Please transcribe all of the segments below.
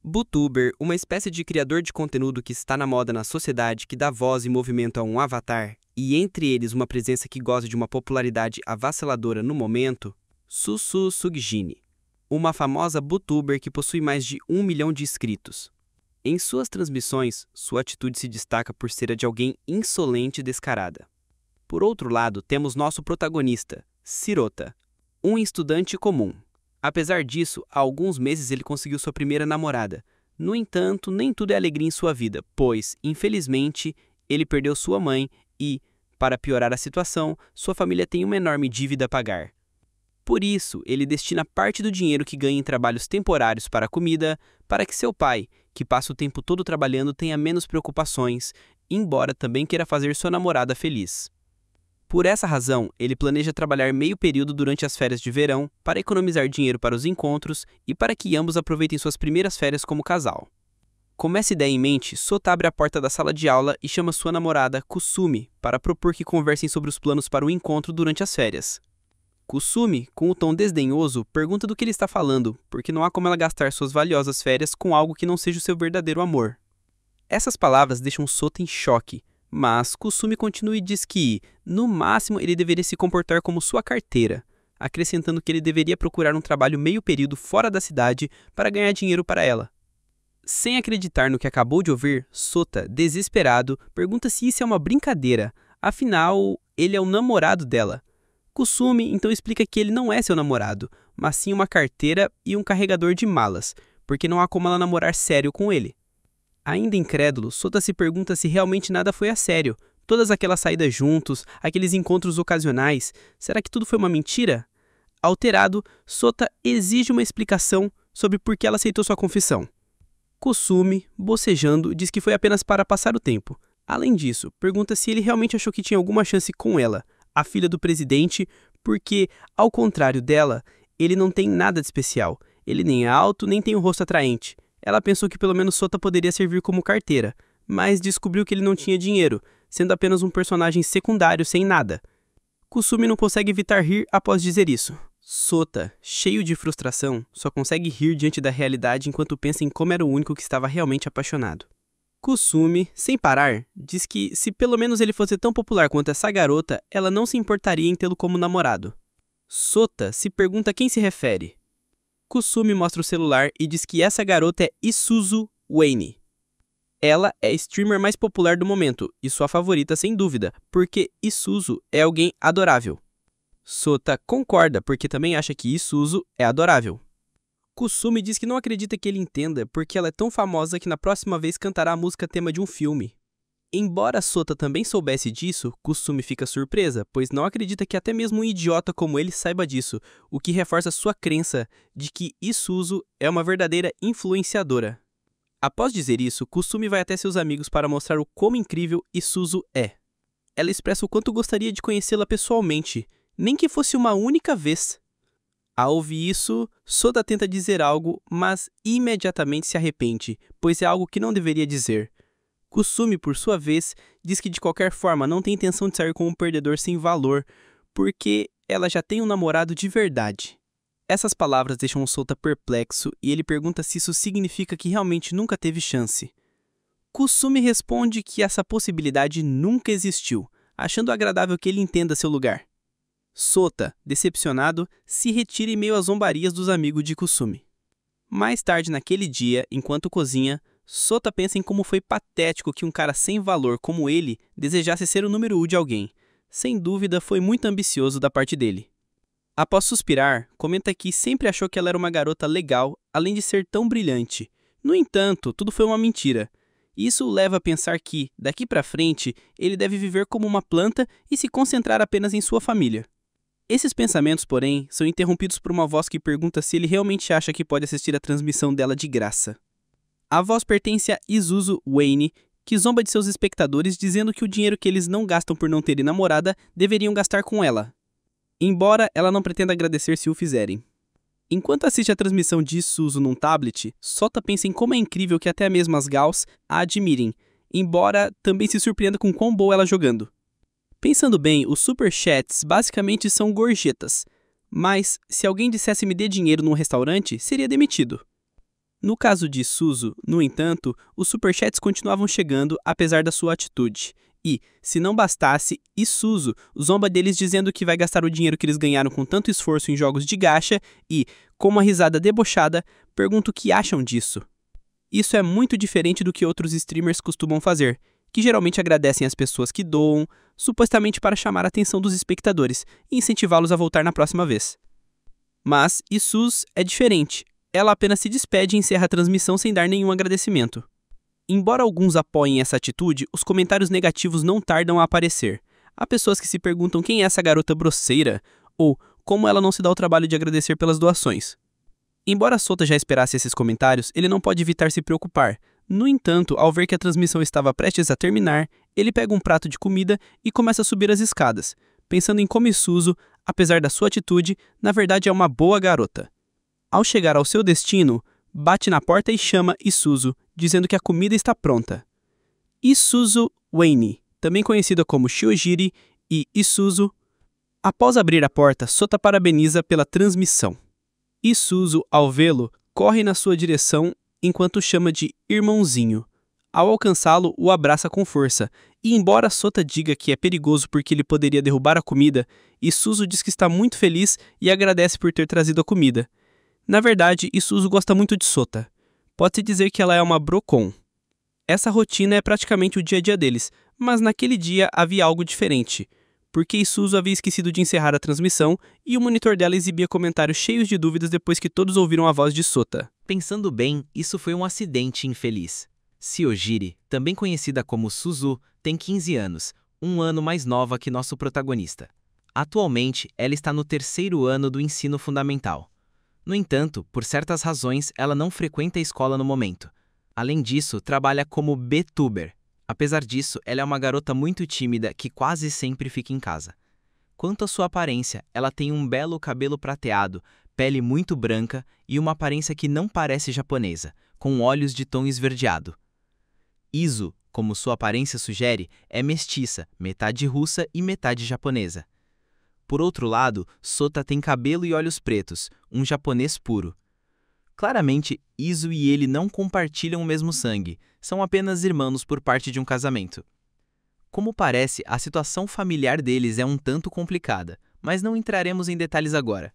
Bootuber, uma espécie de criador de conteúdo que está na moda na sociedade, que dá voz e movimento a um avatar, e entre eles uma presença que goza de uma popularidade avassaladora no momento, Susu Sugjini, uma famosa Bootuber que possui mais de 1 milhão de inscritos. Em suas transmissões, sua atitude se destaca por ser a de alguém insolente e descarada. Por outro lado, temos nosso protagonista, Sirota, um estudante comum. Apesar disso, há alguns meses ele conseguiu sua primeira namorada. No entanto, nem tudo é alegria em sua vida, pois, infelizmente, ele perdeu sua mãe e, para piorar a situação, sua família tem uma enorme dívida a pagar. Por isso, ele destina parte do dinheiro que ganha em trabalhos temporários para a comida, para que seu pai, que passa o tempo todo trabalhando, tenha menos preocupações, embora também queira fazer sua namorada feliz. Por essa razão, ele planeja trabalhar meio período durante as férias de verão para economizar dinheiro para os encontros e para que ambos aproveitem suas primeiras férias como casal. Com essa ideia em mente, Sota abre a porta da sala de aula e chama sua namorada, Kusumi, para propor que conversem sobre os planos para o encontro durante as férias. Kusumi, com um tom desdenhoso, pergunta do que ele está falando, porque não há como ela gastar suas valiosas férias com algo que não seja o seu verdadeiro amor. Essas palavras deixam Sota em choque. Mas Kusumi continua e diz que, no máximo, ele deveria se comportar como sua carteira, acrescentando que ele deveria procurar um trabalho meio período fora da cidade para ganhar dinheiro para ela. Sem acreditar no que acabou de ouvir, Sota, desesperado, pergunta se isso é uma brincadeira, afinal, ele é o namorado dela. Kusumi então explica que ele não é seu namorado, mas sim uma carteira e um carregador de malas, porque não há como ela namorar sério com ele. Ainda incrédulo, Sota se pergunta se realmente nada foi a sério. Todas aquelas saídas juntos, aqueles encontros ocasionais, será que tudo foi uma mentira? Alterado, Sota exige uma explicação sobre por que ela aceitou sua confissão. Kusumi, bocejando, diz que foi apenas para passar o tempo. Além disso, pergunta se ele realmente achou que tinha alguma chance com ela, a filha do presidente, porque, ao contrário dela, ele não tem nada de especial. Ele nem é alto, nem tem um rosto atraente. Ela pensou que pelo menos Sota poderia servir como carteira, mas descobriu que ele não tinha dinheiro, sendo apenas um personagem secundário sem nada. Kusumi não consegue evitar rir após dizer isso. Sota, cheio de frustração, só consegue rir diante da realidade enquanto pensa em como era o único que estava realmente apaixonado. Kusumi, sem parar, diz que se pelo menos ele fosse tão popular quanto essa garota, ela não se importaria em tê-lo como namorado. Sota se pergunta a quem se refere. Kusumi mostra o celular e diz que essa garota é Isuzu Wayne. Ela é a streamer mais popular do momento e sua favorita sem dúvida, porque Isuzu é alguém adorável. Sota concorda porque também acha que Isuzu é adorável. Kusumi diz que não acredita que ele entenda porque ela é tão famosa que na próxima vez cantará a música tema de um filme. Embora Sota também soubesse disso, Kusumi fica surpresa, pois não acredita que até mesmo um idiota como ele saiba disso, o que reforça sua crença de que Isuzu é uma verdadeira influenciadora. Após dizer isso, Kusumi vai até seus amigos para mostrar o quão incrível Isuzu é. Ela expressa o quanto gostaria de conhecê-la pessoalmente, nem que fosse uma única vez. Ao ouvir isso, Sota tenta dizer algo, mas imediatamente se arrepende, pois é algo que não deveria dizer. Kusumi, por sua vez, diz que de qualquer forma não tem intenção de sair com um perdedor sem valor, porque ela já tem um namorado de verdade. Essas palavras deixam Sota perplexo e ele pergunta se isso significa que realmente nunca teve chance. Kusumi responde que essa possibilidade nunca existiu, achando agradável que ele entenda seu lugar. Sota, decepcionado, se retira em meio às zombarias dos amigos de Kusumi. Mais tarde naquele dia, enquanto cozinha, Sota pensa em como foi patético que um cara sem valor como ele desejasse ser o número 1 de alguém. Sem dúvida, foi muito ambicioso da parte dele. Após suspirar, comenta que sempre achou que ela era uma garota legal, além de ser tão brilhante. No entanto, tudo foi uma mentira. Isso o leva a pensar que, daqui pra frente, ele deve viver como uma planta e se concentrar apenas em sua família. Esses pensamentos, porém, são interrompidos por uma voz que pergunta se ele realmente acha que pode assistir a transmissão dela de graça. A voz pertence a Isuzu Wayne, que zomba de seus espectadores dizendo que o dinheiro que eles não gastam por não terem namorada deveriam gastar com ela, embora ela não pretenda agradecer se o fizerem. Enquanto assiste a transmissão de Isuzu num tablet, Sota pensa em como é incrível que até mesmo as gals a admirem, embora também se surpreenda com quão boa ela jogando. Pensando bem, os superchats basicamente são gorjetas, mas se alguém dissesse me dê dinheiro num restaurante, seria demitido. No caso de Suzu, no entanto, os superchats continuavam chegando apesar da sua atitude. E, se não bastasse, Isuzu zomba deles dizendo que vai gastar o dinheiro que eles ganharam com tanto esforço em jogos de gacha e, com uma risada debochada, pergunta o que acham disso. Isso é muito diferente do que outros streamers costumam fazer, que geralmente agradecem as pessoas que doam, supostamente para chamar a atenção dos espectadores e incentivá-los a voltar na próxima vez. Mas Isuzu é diferente. Ela apenas se despede e encerra a transmissão sem dar nenhum agradecimento. Embora alguns apoiem essa atitude, os comentários negativos não tardam a aparecer. Há pessoas que se perguntam quem é essa garota grosseira ou como ela não se dá o trabalho de agradecer pelas doações. Embora Sota já esperasse esses comentários, ele não pode evitar se preocupar. No entanto, ao ver que a transmissão estava prestes a terminar, ele pega um prato de comida e começa a subir as escadas, pensando em como Isuzu, apesar da sua atitude, na verdade é uma boa garota. Ao chegar ao seu destino, bate na porta e chama Isuzu, dizendo que a comida está pronta. Isuzu Wayne, também conhecida como Shiojiri e Isuzu. Após abrir a porta, Sota parabeniza pela transmissão. Isuzu, ao vê-lo, corre na sua direção enquanto chama de irmãozinho. Ao alcançá-lo, o abraça com força, e embora Sota diga que é perigoso porque ele poderia derrubar a comida, Isuzu diz que está muito feliz e agradece por ter trazido a comida. Na verdade, Isuzu gosta muito de Sota. Pode-se dizer que ela é uma brocon. Essa rotina é praticamente o dia a dia deles, mas naquele dia havia algo diferente, porque Isuzu havia esquecido de encerrar a transmissão e o monitor dela exibia comentários cheios de dúvidas depois que todos ouviram a voz de Sota. Pensando bem, isso foi um acidente infeliz. Shiojiri, também conhecida como Suzu, tem 15 anos, um ano mais nova que nosso protagonista. Atualmente, ela está no 3º ano do ensino fundamental. No entanto, por certas razões, ela não frequenta a escola no momento. Além disso, trabalha como BTuber. Apesar disso, ela é uma garota muito tímida que quase sempre fica em casa. Quanto à sua aparência, ela tem um belo cabelo prateado, pele muito branca e uma aparência que não parece japonesa, com olhos de tom esverdeado. Izu, como sua aparência sugere, é mestiça, metade russa e metade japonesa. Por outro lado, Sota tem cabelo e olhos pretos, um japonês puro. Claramente, Izu e ele não compartilham o mesmo sangue, são apenas irmãos por parte de um casamento. Como parece, a situação familiar deles é um tanto complicada, mas não entraremos em detalhes agora.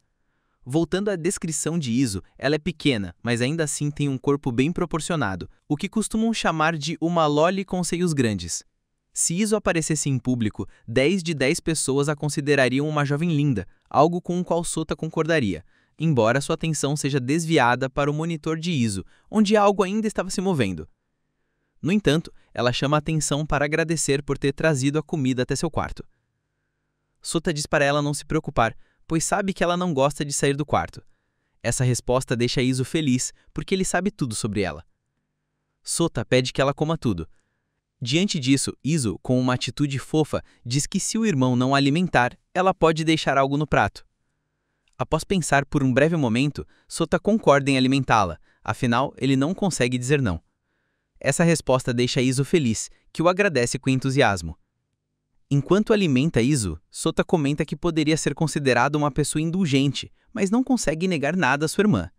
Voltando à descrição de Izu, ela é pequena, mas ainda assim tem um corpo bem proporcionado, o que costumam chamar de uma loli com seios grandes. Se Izu aparecesse em público, 10 de 10 pessoas a considerariam uma jovem linda, algo com o qual Sota concordaria, embora sua atenção seja desviada para o monitor de Izu, onde algo ainda estava se movendo. No entanto, ela chama a atenção para agradecer por ter trazido a comida até seu quarto. Sota diz para ela não se preocupar, pois sabe que ela não gosta de sair do quarto. Essa resposta deixa Izu feliz, porque ele sabe tudo sobre ela. Sota pede que ela coma tudo. Diante disso, Izu, com uma atitude fofa, diz que se o irmão não a alimentar, ela pode deixar algo no prato. Após pensar por um breve momento, Sota concorda em alimentá-la, afinal, ele não consegue dizer não. Essa resposta deixa Izu feliz, que o agradece com entusiasmo. Enquanto alimenta Izu, Sota comenta que poderia ser considerado uma pessoa indulgente, mas não consegue negar nada à sua irmã.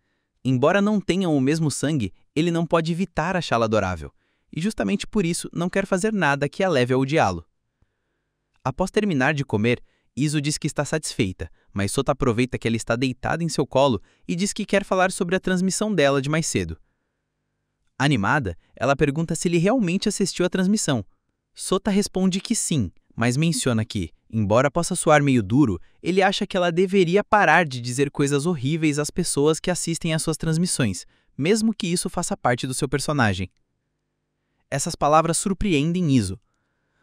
Embora não tenham o mesmo sangue, ele não pode evitar achá-la adorável, e justamente por isso não quer fazer nada que a leve a odiá-lo. Após terminar de comer, Izu diz que está satisfeita, mas Sota aproveita que ela está deitada em seu colo e diz que quer falar sobre a transmissão dela de mais cedo. Animada, ela pergunta se ele realmente assistiu à transmissão. Sota responde que sim, mas menciona que, embora possa soar meio duro, ele acha que ela deveria parar de dizer coisas horríveis às pessoas que assistem às suas transmissões, mesmo que isso faça parte do seu personagem. Essas palavras surpreendem Izu,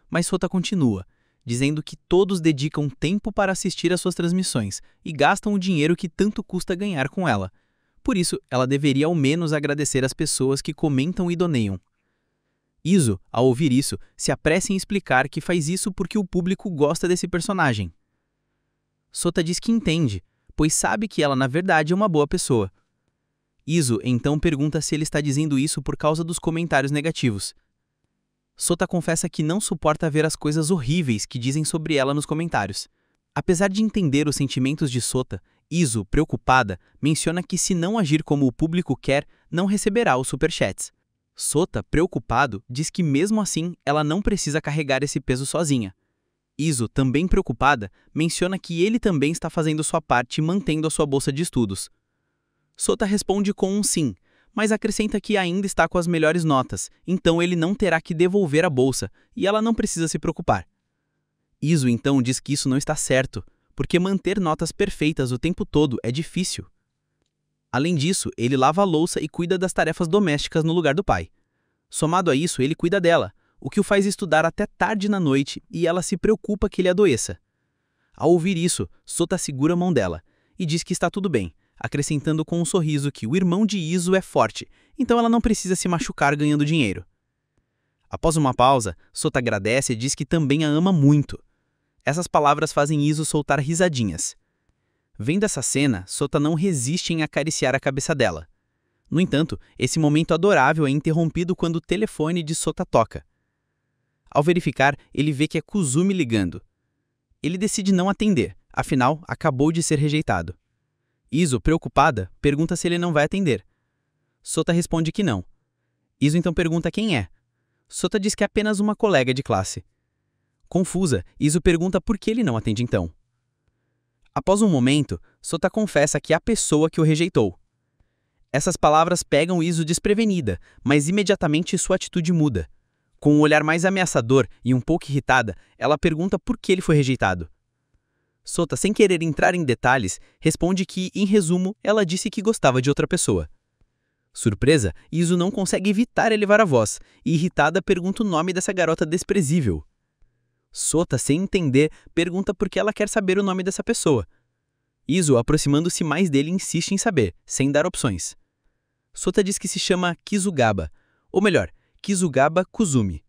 mas Sota continua, dizendo que todos dedicam tempo para assistir às suas transmissões e gastam o dinheiro que tanto custa ganhar com ela. Por isso, ela deveria ao menos agradecer às pessoas que comentam e doneiam. Izu, ao ouvir isso, se apressa em explicar que faz isso porque o público gosta desse personagem. Sota diz que entende, pois sabe que ela na verdade é uma boa pessoa. Izu então pergunta se ele está dizendo isso por causa dos comentários negativos. Sota confessa que não suporta ver as coisas horríveis que dizem sobre ela nos comentários. Apesar de entender os sentimentos de Sota, Izu, preocupada, menciona que se não agir como o público quer, não receberá os superchats. Sota, preocupado, diz que mesmo assim ela não precisa carregar esse peso sozinha. Iso, também preocupada, menciona que ele também está fazendo sua parte e mantendo a sua bolsa de estudos. Sota responde com um sim, mas acrescenta que ainda está com as melhores notas, então ele não terá que devolver a bolsa e ela não precisa se preocupar. Iso então diz que isso não está certo, porque manter notas perfeitas o tempo todo é difícil. Além disso, ele lava a louça e cuida das tarefas domésticas no lugar do pai. Somado a isso, ele cuida dela, o que o faz estudar até tarde na noite e ela se preocupa que ele adoeça. Ao ouvir isso, Sota segura a mão dela e diz que está tudo bem, acrescentando com um sorriso que o irmão de Iso é forte, então ela não precisa se machucar ganhando dinheiro. Após uma pausa, Sota agradece e diz que também a ama muito. Essas palavras fazem Iso soltar risadinhas. Vendo essa cena, Sota não resiste em acariciar a cabeça dela. No entanto, esse momento adorável é interrompido quando o telefone de Sota toca. Ao verificar, ele vê que é Kuzumi ligando. Ele decide não atender, afinal, acabou de ser rejeitado. Iso, preocupada, pergunta se ele não vai atender. Sota responde que não. Iso então pergunta quem é. Sota diz que é apenas uma colega de classe. Confusa, Iso pergunta por que ele não atende então. Após um momento, Sota confessa que é a pessoa que o rejeitou. Essas palavras pegam Iso desprevenida, mas imediatamente sua atitude muda. Com um olhar mais ameaçador e um pouco irritada, ela pergunta por que ele foi rejeitado. Sota, sem querer entrar em detalhes, responde que, em resumo, ela disse que gostava de outra pessoa. Surpresa, Iso não consegue evitar elevar a voz, e irritada pergunta o nome dessa garota desprezível. Sota, sem entender, pergunta por que ela quer saber o nome dessa pessoa. Iso, aproximando-se mais dele, insiste em saber, sem dar opções. Sota diz que se chama Kizugaba, ou melhor, Kizugaba Kuzumi.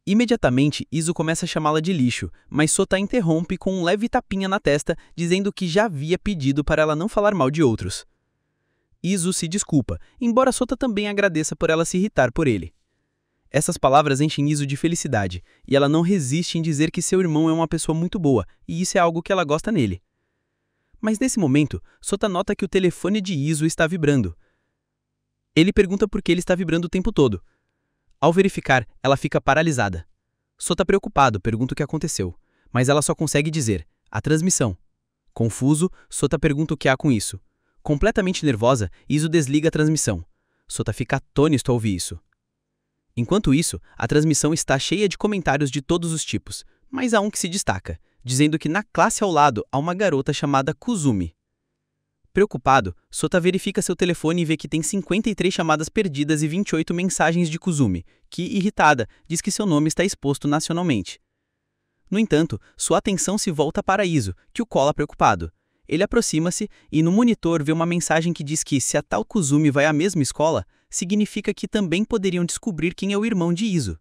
Imediatamente, Iso começa a chamá-la de lixo, mas Sota interrompe com um leve tapinha na testa, dizendo que já havia pedido para ela não falar mal de outros. Iso se desculpa, embora Sota também agradeça por ela se irritar por ele. Essas palavras enchem Iso de felicidade, e ela não resiste em dizer que seu irmão é uma pessoa muito boa, e isso é algo que ela gosta nele. Mas nesse momento, Sota nota que o telefone de Iso está vibrando. Ele pergunta por que ele está vibrando o tempo todo. Ao verificar, ela fica paralisada. Sota, preocupado, pergunta o que aconteceu, mas ela só consegue dizer, a transmissão. Confuso, Sota pergunta o que há com isso. Completamente nervosa, Iso desliga a transmissão. Sota fica atônito ao ouvir isso. Enquanto isso, a transmissão está cheia de comentários de todos os tipos, mas há um que se destaca, dizendo que na classe ao lado há uma garota chamada Kuzumi. Preocupado, Sota verifica seu telefone e vê que tem 53 chamadas perdidas e 28 mensagens de Kuzumi, que, irritada, diz que seu nome está exposto nacionalmente. No entanto, sua atenção se volta para Iso, que o cola preocupado. Ele aproxima-se e no monitor vê uma mensagem que diz que se a tal Kuzumi vai à mesma escola, significa que também poderiam descobrir quem é o irmão de Iso.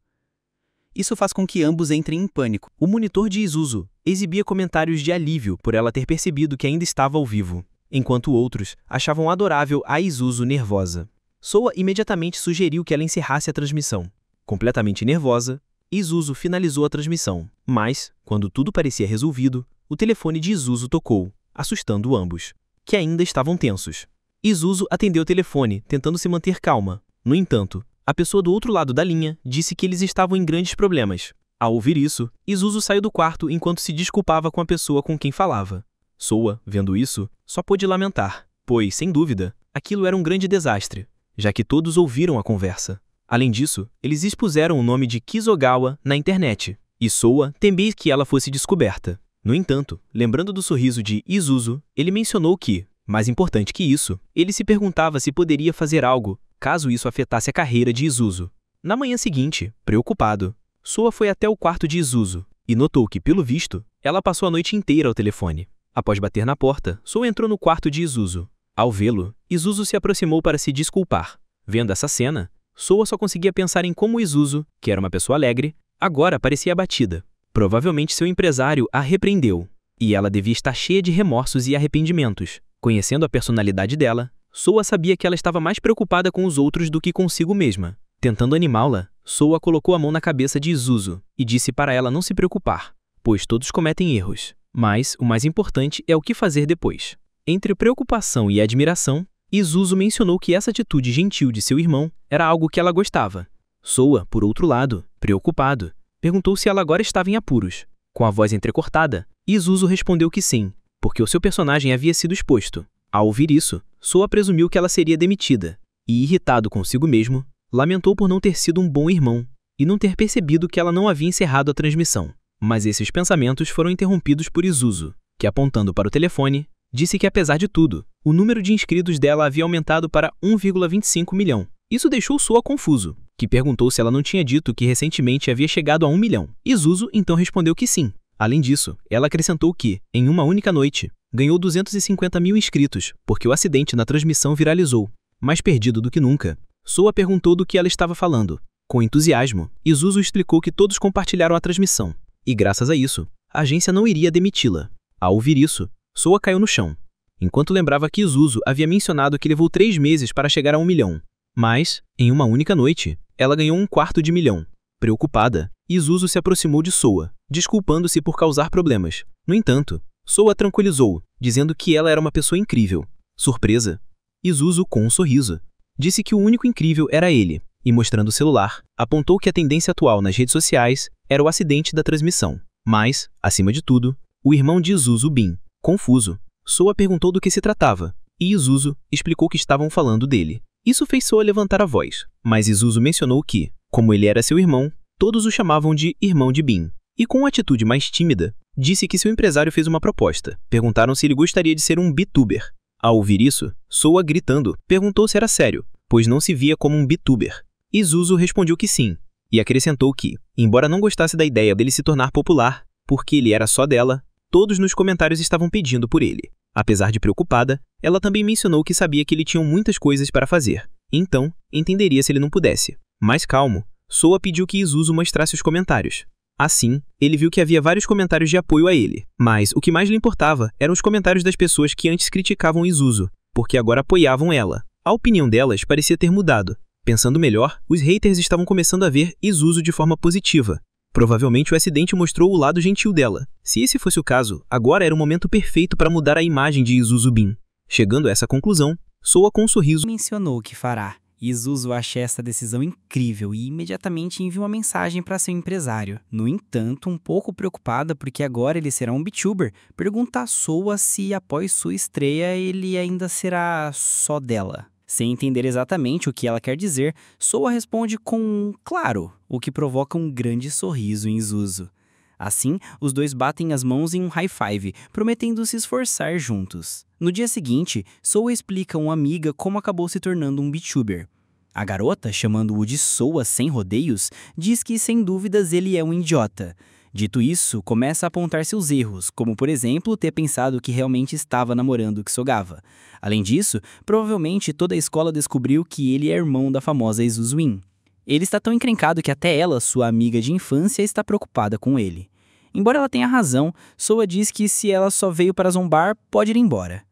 Isso faz com que ambos entrem em pânico. O monitor de Izuzu exibia comentários de alívio por ela ter percebido que ainda estava ao vivo, enquanto outros achavam adorável a Izuzu nervosa. Soa imediatamente sugeriu que ela encerrasse a transmissão. Completamente nervosa, Izuzu finalizou a transmissão, mas, quando tudo parecia resolvido, o telefone de Izuzu tocou, assustando ambos, que ainda estavam tensos. Izuzu atendeu o telefone, tentando se manter calma. No entanto, a pessoa do outro lado da linha disse que eles estavam em grandes problemas. Ao ouvir isso, Izuzu saiu do quarto enquanto se desculpava com a pessoa com quem falava. Soa, vendo isso, só pôde lamentar, pois, sem dúvida, aquilo era um grande desastre, já que todos ouviram a conversa. Além disso, eles expuseram o nome de Kizogawa na internet, e Soa temia que ela fosse descoberta. No entanto, lembrando do sorriso de Izuzu, ele mencionou que, mais importante que isso, ele se perguntava se poderia fazer algo, caso isso afetasse a carreira de Izuzu. Na manhã seguinte, preocupado, Soa foi até o quarto de Izuzu, e notou que, pelo visto, ela passou a noite inteira ao telefone. Após bater na porta, Soa entrou no quarto de Izuzu. Ao vê-lo, Izuzu se aproximou para se desculpar. Vendo essa cena, Soa só conseguia pensar em como Izuzu, que era uma pessoa alegre, agora parecia abatida. Provavelmente seu empresário a repreendeu, e ela devia estar cheia de remorsos e arrependimentos. Conhecendo a personalidade dela, Soa sabia que ela estava mais preocupada com os outros do que consigo mesma. Tentando animá-la, Soa colocou a mão na cabeça de Izuzu e disse para ela não se preocupar, pois todos cometem erros. Mas o mais importante é o que fazer depois. Entre preocupação e admiração, Izuzu mencionou que essa atitude gentil de seu irmão era algo que ela gostava. Soa, por outro lado, preocupado, perguntou se ela agora estava em apuros. Com a voz entrecortada, Izuzu respondeu que sim, porque o seu personagem havia sido exposto. Ao ouvir isso, Soa presumiu que ela seria demitida, e, irritado consigo mesmo, lamentou por não ter sido um bom irmão e não ter percebido que ela não havia encerrado a transmissão. Mas esses pensamentos foram interrompidos por Izuzu, que, apontando para o telefone, disse que, apesar de tudo, o número de inscritos dela havia aumentado para 1,25 milhão. Isso deixou Soa confuso, que perguntou se ela não tinha dito que recentemente havia chegado a 1 milhão. Izuzu então respondeu que sim. Além disso, ela acrescentou que, em uma única noite, ganhou 250 mil inscritos, porque o acidente na transmissão viralizou. Mais perdido do que nunca, Soa perguntou do que ela estava falando. Com entusiasmo, Izuzu explicou que todos compartilharam a transmissão, e graças a isso, a agência não iria demiti-la. Ao ouvir isso, Soa caiu no chão, enquanto lembrava que Izuzu havia mencionado que levou 3 meses para chegar a 1 milhão. Mas, em uma única noite, ela ganhou 1/4 de milhão. Preocupada, Izuzu se aproximou de Soa, desculpando-se por causar problemas. No entanto, Soa tranquilizou, dizendo que ela era uma pessoa incrível. Surpresa, Izuzu, com um sorriso, disse que o único incrível era ele, e mostrando o celular, apontou que a tendência atual nas redes sociais era o acidente da transmissão. Mas, acima de tudo, o irmão de Izuzu, Bin. Confuso, Soa perguntou do que se tratava, e Izuzu explicou que estavam falando dele. Isso fez Soa levantar a voz, mas Izuzu mencionou que, como ele era seu irmão, todos o chamavam de irmão de Bin. E com uma atitude mais tímida, disse que seu empresário fez uma proposta. Perguntaram se ele gostaria de ser um BTuber. Ao ouvir isso, Soa, gritando, perguntou se era sério, pois não se via como um BTuber. Izuzu respondeu que sim, e acrescentou que, embora não gostasse da ideia dele se tornar popular, porque ele era só dela, todos nos comentários estavam pedindo por ele. Apesar de preocupada, ela também mencionou que sabia que ele tinha muitas coisas para fazer, então entenderia se ele não pudesse. Mais calmo, Soa pediu que Izuzu mostrasse os comentários. Assim, ele viu que havia vários comentários de apoio a ele, mas o que mais lhe importava eram os comentários das pessoas que antes criticavam Izuzu, porque agora apoiavam ela. A opinião delas parecia ter mudado. Pensando melhor, os haters estavam começando a ver Izuzu de forma positiva. Provavelmente o acidente mostrou o lado gentil dela. Se esse fosse o caso, agora era o momento perfeito para mudar a imagem de Izuzu Bin. Chegando a essa conclusão, Soa com um sorriso mencionou que fará. Izuzu acha essa decisão incrível e imediatamente envia uma mensagem para seu empresário. No entanto, um pouco preocupada porque agora ele será um BTuber, pergunta a Soa se após sua estreia ele ainda será só dela. Sem entender exatamente o que ela quer dizer, Soa responde com um claro, o que provoca um grande sorriso em Izuzu. Assim, os dois batem as mãos em um high five, prometendo se esforçar juntos. No dia seguinte, Soa explica a uma amiga como acabou se tornando um BTuber. A garota, chamando-o de Soa sem rodeios, diz que sem dúvidas ele é um idiota. Dito isso, começa a apontar seus erros, como por exemplo ter pensado que realmente estava namorando Kisogava. Além disso, provavelmente toda a escola descobriu que ele é irmão da famosa Izuzu In. Ele está tão encrencado que até ela, sua amiga de infância, está preocupada com ele. Embora ela tenha razão, Soa diz que se ela só veio para zombar, pode ir embora.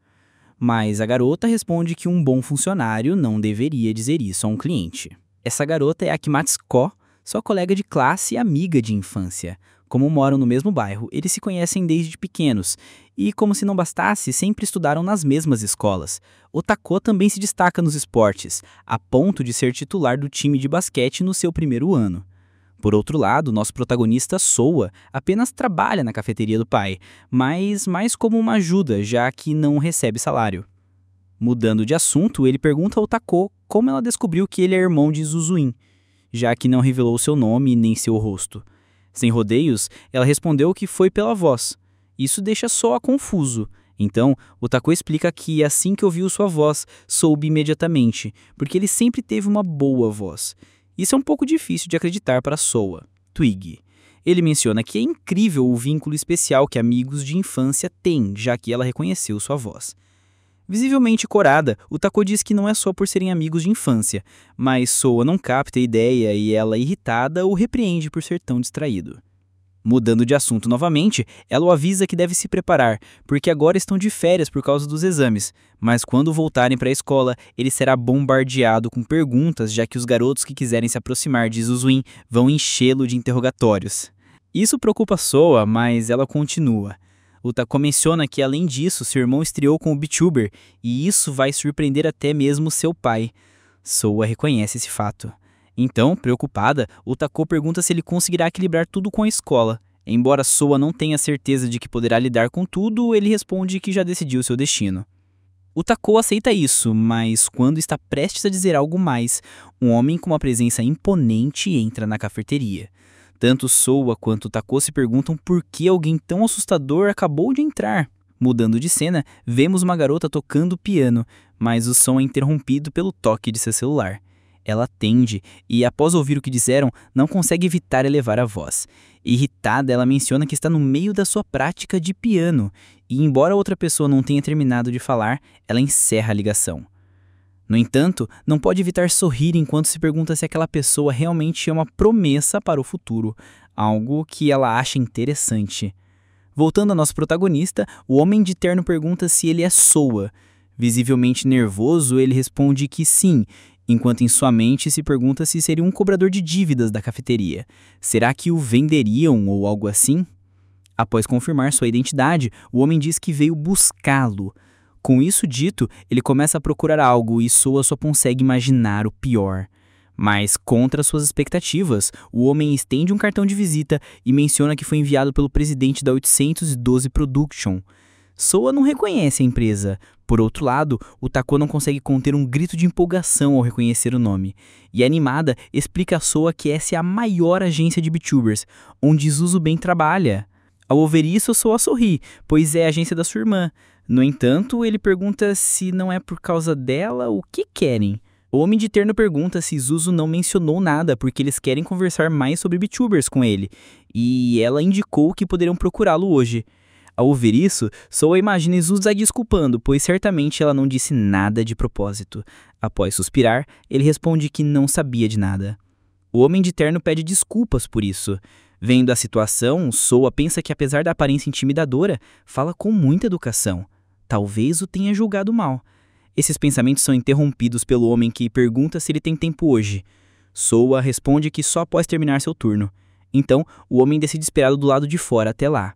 Mas a garota responde que um bom funcionário não deveria dizer isso a um cliente. Essa garota é Akimatsu Ko, sua colega de classe e amiga de infância. Como moram no mesmo bairro, eles se conhecem desde pequenos, e como se não bastasse, sempre estudaram nas mesmas escolas. Otako também se destaca nos esportes, a ponto de ser titular do time de basquete no seu primeiro ano. Por outro lado, nosso protagonista Soa apenas trabalha na cafeteria do pai, mas mais como uma ajuda, já que não recebe salário. Mudando de assunto, ele pergunta a Otako como ela descobriu que ele é irmão de Izuzu In, já que não revelou seu nome nem seu rosto. Sem rodeios, ela respondeu que foi pela voz. Isso deixa Soa confuso. Então, Otako explica que assim que ouviu sua voz, soube imediatamente, porque ele sempre teve uma boa voz. Isso é um pouco difícil de acreditar para Soa. Twig. Ele menciona que é incrível o vínculo especial que amigos de infância têm, já que ela reconheceu sua voz. Visivelmente corada, Otako diz que não é só por serem amigos de infância, mas Soa não capta a ideia e ela, irritada, o repreende por ser tão distraído. Mudando de assunto novamente, ela o avisa que deve se preparar, porque agora estão de férias por causa dos exames, mas quando voltarem para a escola, ele será bombardeado com perguntas, já que os garotos que quiserem se aproximar de Izuzu In vão enchê-lo de interrogatórios. Isso preocupa Soa, mas ela continua. O Tako menciona que, além disso, seu irmão estreou com o VTuber, e isso vai surpreender até mesmo seu pai. Soa reconhece esse fato. Então, preocupada, o Tako pergunta se ele conseguirá equilibrar tudo com a escola. Embora Soa não tenha certeza de que poderá lidar com tudo, ele responde que já decidiu seu destino. O Tako aceita isso, mas quando está prestes a dizer algo mais, um homem com uma presença imponente entra na cafeteria. Tanto Soa quanto o Tako se perguntam por que alguém tão assustador acabou de entrar. Mudando de cena, vemos uma garota tocando piano, mas o som é interrompido pelo toque de seu celular. Ela atende e, após ouvir o que disseram, não consegue evitar elevar a voz. Irritada, ela menciona que está no meio da sua prática de piano, e embora outra pessoa não tenha terminado de falar, ela encerra a ligação. No entanto, não pode evitar sorrir enquanto se pergunta se aquela pessoa realmente é uma promessa para o futuro, algo que ela acha interessante. Voltando ao nosso protagonista, o homem de terno pergunta se ele é Soa. Visivelmente nervoso, ele responde que sim, enquanto em sua mente se pergunta se seria um cobrador de dívidas da cafeteria. Será que o venderiam ou algo assim? Após confirmar sua identidade, o homem diz que veio buscá-lo. Com isso dito, ele começa a procurar algo e Soa só consegue imaginar o pior. Mas, contra suas expectativas, o homem estende um cartão de visita e menciona que foi enviado pelo presidente da 812 Production. Soa não reconhece a empresa. Por outro lado, o Tako não consegue conter um grito de empolgação ao reconhecer o nome. E animada, explica a Soa que essa é a maior agência de VTubers, onde Zuzu Ben trabalha. Ao ouvir isso, Soa sorri, pois é a agência da sua irmã. No entanto, ele pergunta se não é por causa dela o que querem. O homem de terno pergunta se Zuzu não mencionou nada porque eles querem conversar mais sobre VTubers com ele, e ela indicou que poderiam procurá-lo hoje. Ao ouvir isso, Soa imagina Zuzu a desculpando, pois certamente ela não disse nada de propósito. Após suspirar, ele responde que não sabia de nada. O homem de terno pede desculpas por isso. Vendo a situação, Soa pensa que apesar da aparência intimidadora, fala com muita educação. Talvez o tenha julgado mal. Esses pensamentos são interrompidos pelo homem que pergunta se ele tem tempo hoje. Soa responde que só após terminar seu turno. Então, o homem decide esperar do lado de fora até lá.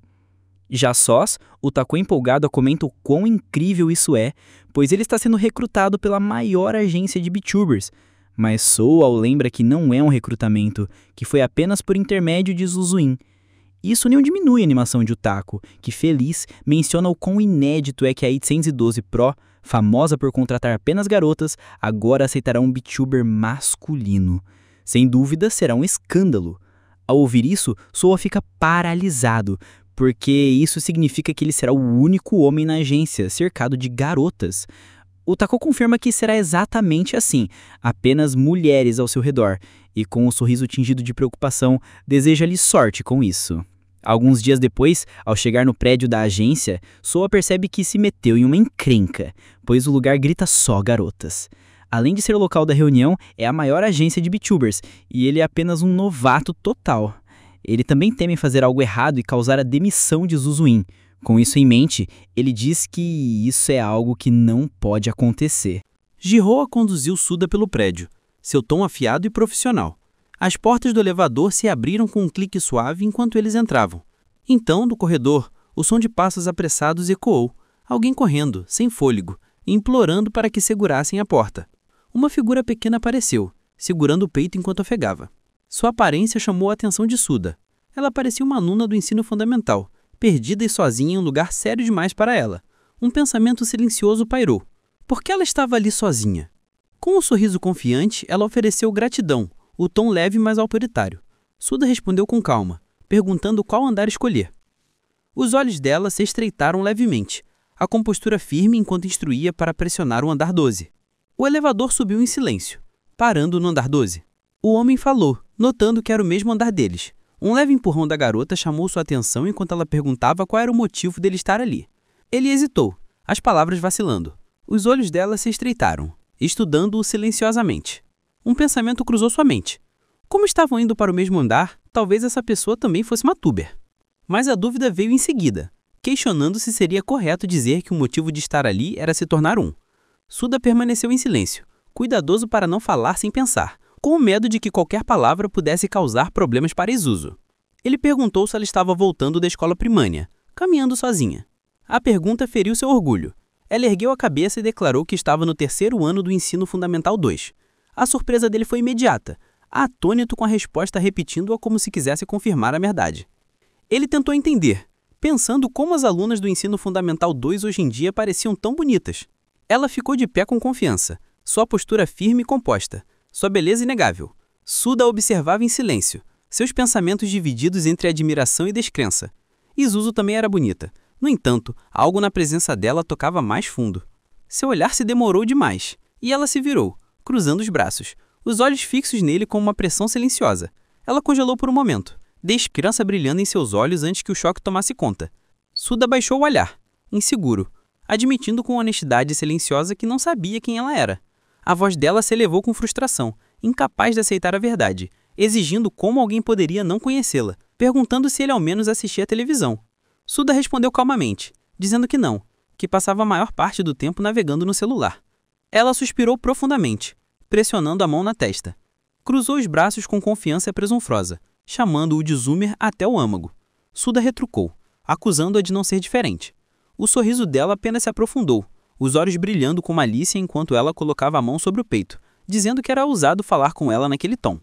Já sós, o Tako empolgado comenta o quão incrível isso é, pois ele está sendo recrutado pela maior agência de VTubers. Mas Soa o lembra que não é um recrutamento, que foi apenas por intermédio de Zuzuin. Isso nem diminui a animação de Utako, que feliz menciona o quão inédito é que a 812 Pro, famosa por contratar apenas garotas, agora aceitará um VTuber masculino. Sem dúvida, será um escândalo. Ao ouvir isso, Soa fica paralisado, porque isso significa que ele será o único homem na agência, cercado de garotas. O Tako confirma que será exatamente assim, apenas mulheres ao seu redor, e com um sorriso tingido de preocupação, deseja-lhe sorte com isso. Alguns dias depois, ao chegar no prédio da agência, Soa percebe que se meteu em uma encrenca, pois o lugar grita só garotas. Além de ser o local da reunião, é a maior agência de VTubers, e ele é apenas um novato total. Ele também teme fazer algo errado e causar a demissão de Zuzuin. Com isso em mente, ele diz que isso é algo que não pode acontecer. Jihoa conduziu Suda pelo prédio, seu tom afiado e profissional. As portas do elevador se abriram com um clique suave enquanto eles entravam. Então, do corredor, o som de passos apressados ecoou. Alguém correndo, sem fôlego, implorando para que segurassem a porta. Uma figura pequena apareceu, segurando o peito enquanto ofegava. Sua aparência chamou a atenção de Suda. Ela parecia uma aluna do ensino fundamental, perdida e sozinha em um lugar sério demais para ela. Um pensamento silencioso pairou. Por que ela estava ali sozinha? Com um sorriso confiante, ela ofereceu gratidão, o tom leve mas autoritário. Suda respondeu com calma, perguntando qual andar escolher. Os olhos dela se estreitaram levemente, a compostura firme enquanto instruía para pressionar o andar 12. O elevador subiu em silêncio, parando no andar 12. O homem falou, notando que era o mesmo andar deles. Um leve empurrão da garota chamou sua atenção enquanto ela perguntava qual era o motivo dele estar ali. Ele hesitou, as palavras vacilando. Os olhos dela se estreitaram, estudando-o silenciosamente. Um pensamento cruzou sua mente. Como estavam indo para o mesmo andar, talvez essa pessoa também fosse uma tuber. Mas a dúvida veio em seguida, questionando se seria correto dizer que o motivo de estar ali era se tornar um. Suda permaneceu em silêncio, cuidadoso para não falar sem pensar, com medo de que qualquer palavra pudesse causar problemas para Isuzu. Ele perguntou se ela estava voltando da escola primária, caminhando sozinha. A pergunta feriu seu orgulho. Ela ergueu a cabeça e declarou que estava no 3º ano do Ensino Fundamental 2. A surpresa dele foi imediata, atônito com a resposta repetindo-a como se quisesse confirmar a verdade. Ele tentou entender, pensando como as alunas do Ensino Fundamental 2 hoje em dia pareciam tão bonitas. Ela ficou de pé com confiança, sua postura firme e composta, sua beleza inegável. Suda a observava em silêncio, seus pensamentos divididos entre admiração e descrença. Izuzu também era bonita. No entanto, algo na presença dela tocava mais fundo. Seu olhar se demorou demais, e ela se virou, cruzando os braços, os olhos fixos nele com uma pressão silenciosa. Ela congelou por um momento, descrença brilhando em seus olhos antes que o choque tomasse conta. Suda baixou o olhar, inseguro, admitindo com honestidade silenciosa que não sabia quem ela era. A voz dela se elevou com frustração, incapaz de aceitar a verdade, exigindo como alguém poderia não conhecê-la, perguntando se ele ao menos assistia à televisão. Suda respondeu calmamente, dizendo que não, que passava a maior parte do tempo navegando no celular. Ela suspirou profundamente, pressionando a mão na testa. Cruzou os braços com confiança presunçosa, chamando-o de zoomer até o âmago. Suda retrucou, acusando-a de não ser diferente. O sorriso dela apenas se aprofundou, os olhos brilhando com malícia enquanto ela colocava a mão sobre o peito, dizendo que era ousado falar com ela naquele tom.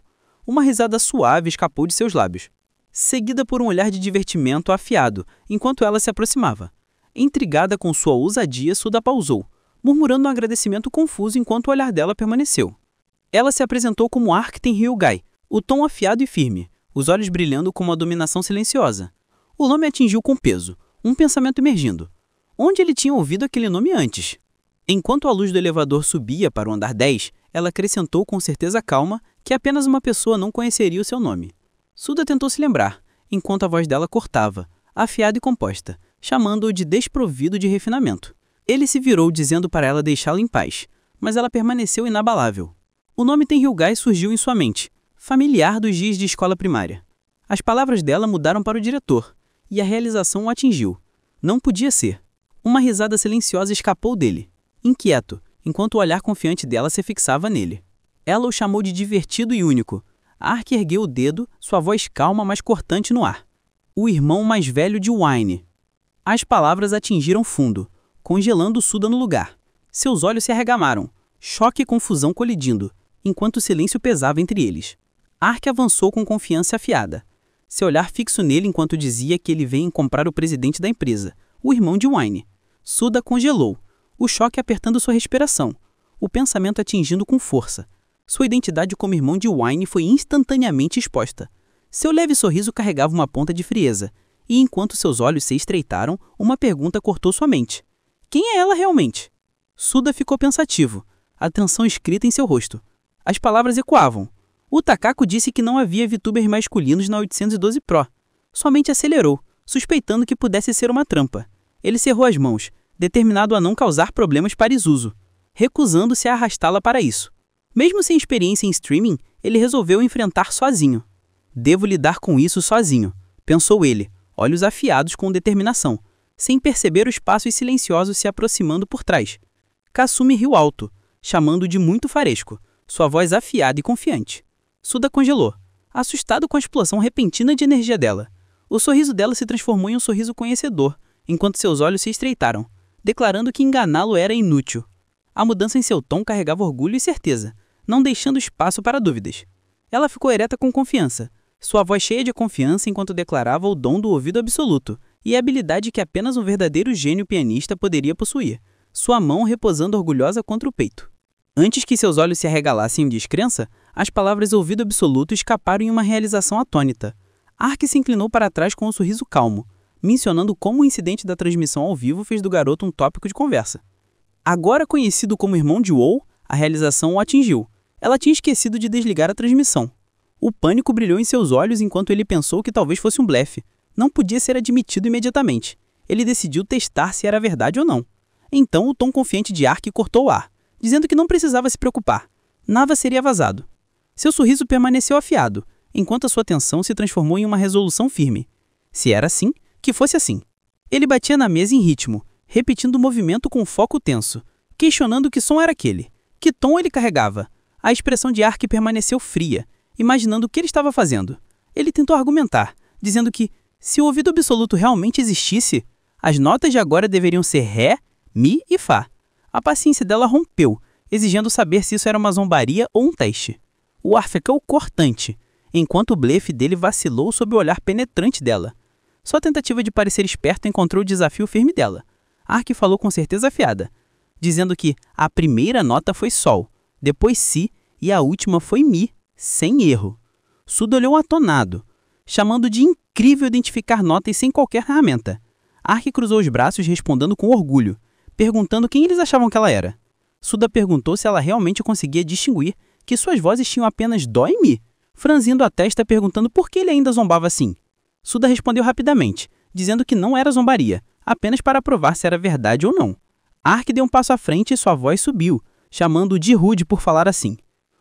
Uma risada suave escapou de seus lábios, seguida por um olhar de divertimento afiado, enquanto ela se aproximava. Intrigada com sua ousadia, Suda pausou, murmurando um agradecimento confuso enquanto o olhar dela permaneceu. Ela se apresentou como Arkten Ryugai, o tom afiado e firme, os olhos brilhando com uma dominação silenciosa. O nome atingiu com peso, um pensamento emergindo. Onde ele tinha ouvido aquele nome antes? Enquanto a luz do elevador subia para o andar 10, ela acrescentou com certeza calma que apenas uma pessoa não conheceria o seu nome. Suda tentou se lembrar, enquanto a voz dela cortava, afiada e composta, chamando-o de desprovido de refinamento. Ele se virou dizendo para ela deixá-lo em paz, mas ela permaneceu inabalável. O nome Tenryugai surgiu em sua mente, familiar dos dias de escola primária. As palavras dela mudaram para o diretor, e a realização o atingiu. Não podia ser. Uma risada silenciosa escapou dele, inquieto, enquanto o olhar confiante dela se fixava nele. Ela o chamou de divertido e único. Ark ergueu o dedo, sua voz calma, mas cortante no ar. O irmão mais velho de Wine. As palavras atingiram fundo, congelando Suda no lugar. Seus olhos se arregamaram, choque e confusão colidindo, enquanto o silêncio pesava entre eles. Ark avançou com confiança afiada, seu olhar fixo nele enquanto dizia que ele veio comprar o presidente da empresa, o irmão de Wine. Suda congelou, o choque apertando sua respiração, o pensamento atingindo com força. Sua identidade como irmão de Wine foi instantaneamente exposta. Seu leve sorriso carregava uma ponta de frieza, e enquanto seus olhos se estreitaram, uma pergunta cortou sua mente. Quem é ela realmente? Suda ficou pensativo, a tensão escrita em seu rosto. As palavras ecoavam. O Takako disse que não havia VTubers masculinos na 812 Pro. Somente acelerou, suspeitando que pudesse ser uma trampa. Ele cerrou as mãos, determinado a não causar problemas para Izuzu, recusando-se a arrastá-la para isso. Mesmo sem experiência em streaming, ele resolveu enfrentar sozinho. Devo lidar com isso sozinho, pensou ele, olhos afiados com determinação, sem perceber os passos silenciosos se aproximando por trás. Kasumi riu alto, chamando-o de muito faresco, sua voz afiada e confiante. Suda congelou, assustado com a explosão repentina de energia dela. O sorriso dela se transformou em um sorriso conhecedor, enquanto seus olhos se estreitaram, declarando que enganá-lo era inútil. A mudança em seu tom carregava orgulho e certeza, não deixando espaço para dúvidas. Ela ficou ereta com confiança, sua voz cheia de confiança enquanto declarava o dom do ouvido absoluto e a habilidade que apenas um verdadeiro gênio pianista poderia possuir, sua mão repousando orgulhosa contra o peito. Antes que seus olhos se arregalassem em descrença, as palavras ouvido absoluto escaparam em uma realização atônita. Ark se inclinou para trás com um sorriso calmo, mencionando como o incidente da transmissão ao vivo fez do garoto um tópico de conversa. Agora conhecido como irmão de Wou, a realização o atingiu. Ela tinha esquecido de desligar a transmissão. O pânico brilhou em seus olhos enquanto ele pensou que talvez fosse um blefe. Não podia ser admitido imediatamente. Ele decidiu testar se era verdade ou não. Então o tom confiante de Ark cortou o ar, dizendo que não precisava se preocupar. Nada seria vazado. Seu sorriso permaneceu afiado, enquanto a sua atenção se transformou em uma resolução firme. Se era assim, que fosse assim. Ele batia na mesa em ritmo, repetindo o movimento com foco tenso, questionando que som era aquele, que tom ele carregava. A expressão de Ark permaneceu fria, imaginando o que ele estava fazendo. Ele tentou argumentar, dizendo que Se o ouvido absoluto realmente existisse, as notas de agora deveriam ser Ré, Mi e Fá. A paciência dela rompeu, exigindo saber se isso era uma zombaria ou um teste. O ar ficou cortante, enquanto o blefe dele vacilou sob o olhar penetrante dela. Sua tentativa de parecer esperto encontrou o desafio firme dela. Ark falou com certeza afiada, dizendo que a primeira nota foi Sol, depois Si e a última foi Mi, sem erro. Suda olhou atonado, chamando de incrível identificar notas sem qualquer ferramenta. Ark cruzou os braços respondendo com orgulho, perguntando quem eles achavam que ela era. Suda perguntou se ela realmente conseguia distinguir que suas vozes tinham apenas Dó e Mi, franzindo a testa perguntando por que ele ainda zombava assim. Suda respondeu rapidamente, dizendo que não era zombaria, apenas para provar se era verdade ou não. Ark deu um passo à frente e sua voz subiu, chamando-o de rude por falar assim.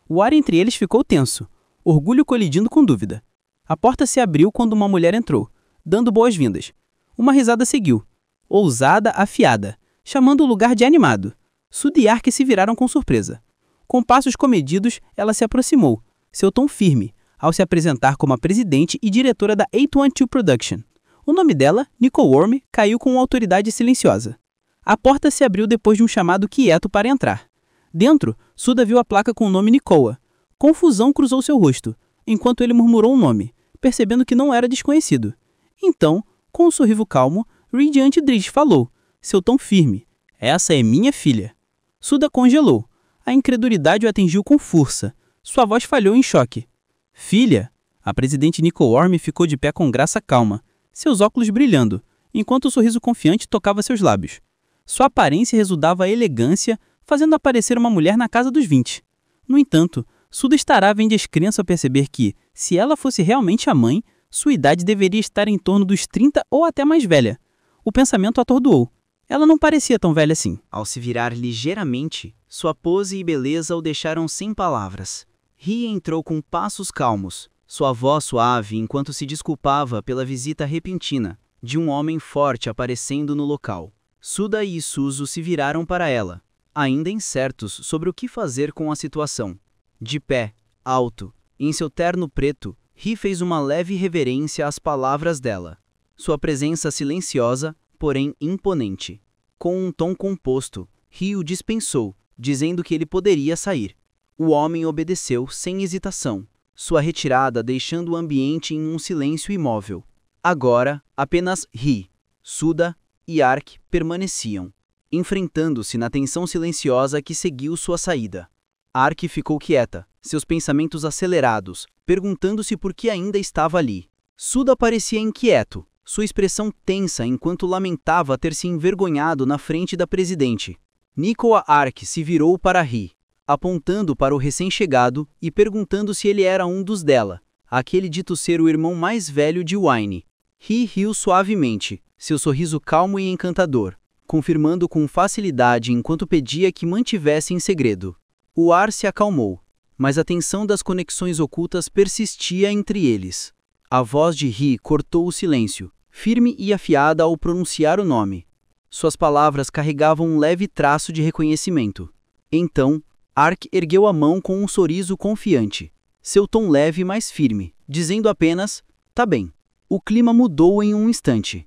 O ar entre eles ficou tenso, orgulho colidindo com dúvida. A porta se abriu quando uma mulher entrou, dando boas-vindas. Uma risada seguiu, ousada, afiada, chamando o lugar de animado. Suda e Ark se viraram com surpresa. Com passos comedidos, ela se aproximou, seu tom firme, ao se apresentar como a presidente e diretora da 812 Production. O nome dela, Nicole Worm, caiu com uma autoridade silenciosa. A porta se abriu depois de um chamado quieto para entrar. Dentro, Suda viu a placa com o nome Nicoa. Confusão cruzou seu rosto, enquanto ele murmurou um nome, percebendo que não era desconhecido. Então, com um sorriso calmo, Radiant Drish falou, seu tom firme. Essa é minha filha. Suda congelou. A incredulidade o atingiu com força. Sua voz falhou em choque. Filha? A presidente Nicole Worm ficou de pé com graça calma, seus óculos brilhando, enquanto o sorriso confiante tocava seus lábios. Sua aparência resultava a elegância, fazendo aparecer uma mulher na casa dos 20. No entanto, Suda estará em descrença ao perceber que, se ela fosse realmente a mãe, sua idade deveria estar em torno dos 30 ou até mais velha. O pensamento a atordoou. Ela não parecia tão velha assim. Ao se virar ligeiramente, sua pose e beleza o deixaram sem palavras. Ri entrou com passos calmos, sua voz suave enquanto se desculpava pela visita repentina de um homem forte aparecendo no local. Suda e Isuzu se viraram para ela, ainda incertos sobre o que fazer com a situação. De pé, alto, em seu terno preto, Ri fez uma leve reverência às palavras dela. Sua presença silenciosa, porém imponente. Com um tom composto, Ri o dispensou, dizendo que ele poderia sair. O homem obedeceu sem hesitação, sua retirada deixando o ambiente em um silêncio imóvel. Agora, apenas Ri, Suda e Ark permaneciam, enfrentando-se na tensão silenciosa que seguiu sua saída. Ark ficou quieta, seus pensamentos acelerados, perguntando-se por que ainda estava ali. Suda parecia inquieto, sua expressão tensa enquanto lamentava ter se envergonhado na frente da presidente. Nicole Ark se virou para Ri, apontando para o recém-chegado e perguntando se ele era um dos dela, aquele dito ser o irmão mais velho de Wine. Ri riu suavemente, seu sorriso calmo e encantador, confirmando com facilidade enquanto pedia que mantivesse em segredo. O ar se acalmou, mas a tensão das conexões ocultas persistia entre eles. A voz de Ri cortou o silêncio, firme e afiada ao pronunciar o nome. Suas palavras carregavam um leve traço de reconhecimento. Então, Ark ergueu a mão com um sorriso confiante, seu tom leve mais firme, dizendo apenas, tá bem. O clima mudou em um instante.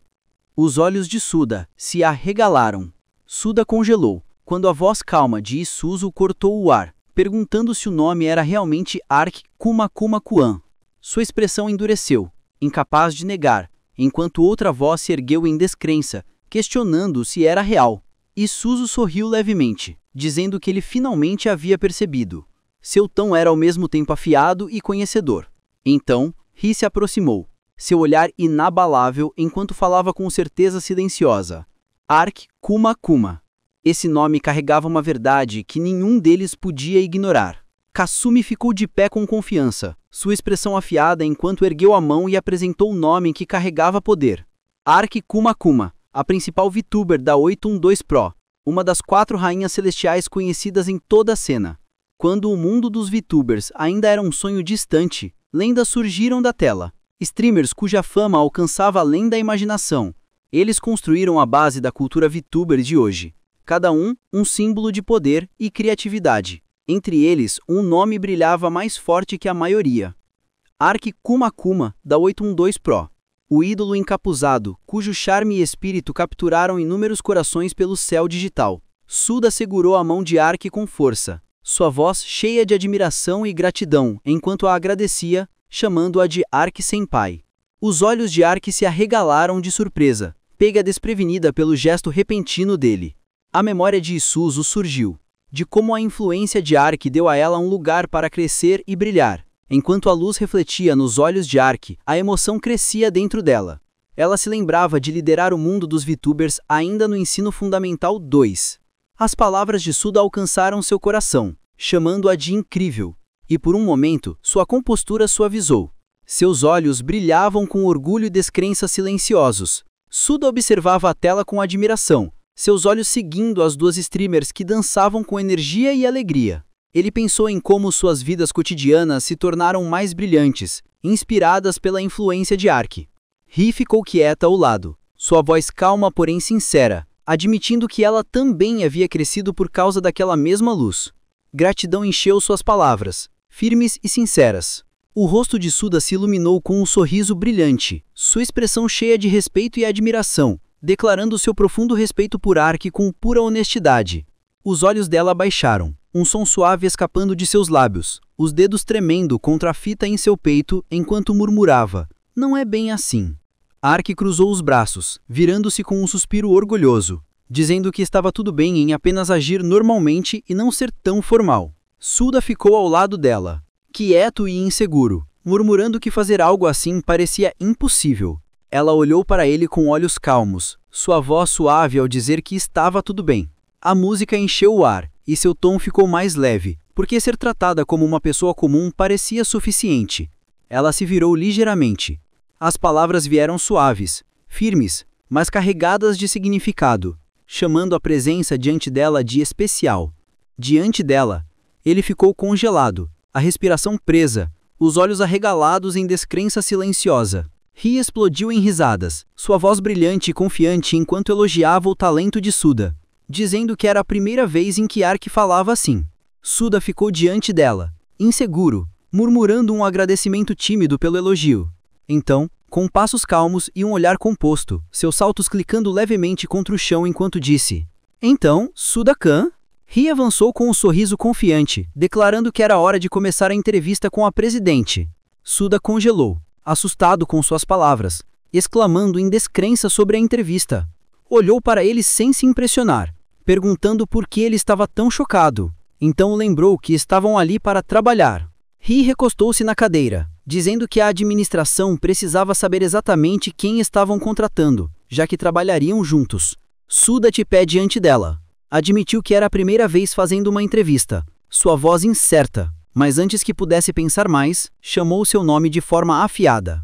Os olhos de Suda se arregalaram. Suda congelou, quando a voz calma de Isuzu cortou o ar, perguntando se o nome era realmente Ark Kumakumakuan. Sua expressão endureceu, incapaz de negar, enquanto outra voz se ergueu em descrença, questionando se era real. Isuzu sorriu levemente, dizendo que ele finalmente havia percebido. Seu tom era ao mesmo tempo afiado e conhecedor. Então, Ri se aproximou, seu olhar inabalável enquanto falava com certeza silenciosa. Ark Kumakuma. Esse nome carregava uma verdade que nenhum deles podia ignorar. Kasumi ficou de pé com confiança, sua expressão afiada enquanto ergueu a mão e apresentou o nome que carregava poder. Ark Kumakuma, a principal VTuber da 812 Pro, uma das 4 rainhas celestiais conhecidas em toda a cena. Quando o mundo dos VTubers ainda era um sonho distante, lendas surgiram da tela. Streamers cuja fama alcançava além da imaginação. Eles construíram a base da cultura VTuber de hoje. Cada um símbolo de poder e criatividade. Entre eles, um nome brilhava mais forte que a maioria. Ark Kumakuma, da 812 Pro. o ídolo encapuzado, cujo charme e espírito capturaram inúmeros corações pelo céu digital. Suda segurou a mão de Ark com força, sua voz cheia de admiração e gratidão, enquanto a agradecia, chamando-a de Ark-senpai. Os olhos de Ark se arregalaram de surpresa, pega desprevenida pelo gesto repentino dele. A memória de Isuzu surgiu, de como a influência de Ark deu a ela um lugar para crescer e brilhar. Enquanto a luz refletia nos olhos de Ark, a emoção crescia dentro dela. Ela se lembrava de liderar o mundo dos VTubers ainda no Ensino Fundamental 2. As palavras de Suda alcançaram seu coração, chamando-a de incrível. E por um momento, sua compostura suavizou. Seus olhos brilhavam com orgulho e descrença silenciosos. Suda observava a tela com admiração, seus olhos seguindo as duas streamers que dançavam com energia e alegria. Ele pensou em como suas vidas cotidianas se tornaram mais brilhantes, inspiradas pela influência de Ark. Ri ficou quieta ao lado, sua voz calma porém sincera, admitindo que ela também havia crescido por causa daquela mesma luz. Gratidão encheu suas palavras, firmes e sinceras. O rosto de Suda se iluminou com um sorriso brilhante, sua expressão cheia de respeito e admiração, declarando seu profundo respeito por Ark com pura honestidade. Os olhos dela baixaram, um som suave escapando de seus lábios, os dedos tremendo contra a fita em seu peito enquanto murmurava, "Não é bem assim." Ark cruzou os braços, virando-se com um suspiro orgulhoso, dizendo que estava tudo bem em apenas agir normalmente e não ser tão formal. Suda ficou ao lado dela, quieto e inseguro, murmurando que fazer algo assim parecia impossível. Ela olhou para ele com olhos calmos, sua voz suave ao dizer que estava tudo bem. A música encheu o ar, e seu tom ficou mais leve, porque ser tratada como uma pessoa comum parecia suficiente. Ela se virou ligeiramente. As palavras vieram suaves, firmes, mas carregadas de significado, chamando a presença diante dela de especial. Diante dela, ele ficou congelado, a respiração presa, os olhos arregalados em descrença silenciosa. Ri explodiu em risadas, sua voz brilhante e confiante enquanto elogiava o talento de Suda, dizendo que era a primeira vez em que Ark falava assim. Suda ficou diante dela, inseguro, murmurando um agradecimento tímido pelo elogio. Então, com passos calmos e um olhar composto, seus saltos clicando levemente contra o chão enquanto disse: "Então, Suda-kun?" Ri avançou com um sorriso confiante, declarando que era hora de começar a entrevista com a presidente. Suda congelou, assustado com suas palavras, exclamando em descrença sobre a entrevista. Olhou para ele sem se impressionar, perguntando por que ele estava tão chocado. Então lembrou que estavam ali para trabalhar. Ri recostou-se na cadeira, dizendo que a administração precisava saber exatamente quem estavam contratando, já que trabalhariam juntos. Suda de pé diante dela. Admitiu que era a primeira vez fazendo uma entrevista, sua voz incerta, mas antes que pudesse pensar mais, chamou seu nome de forma afiada.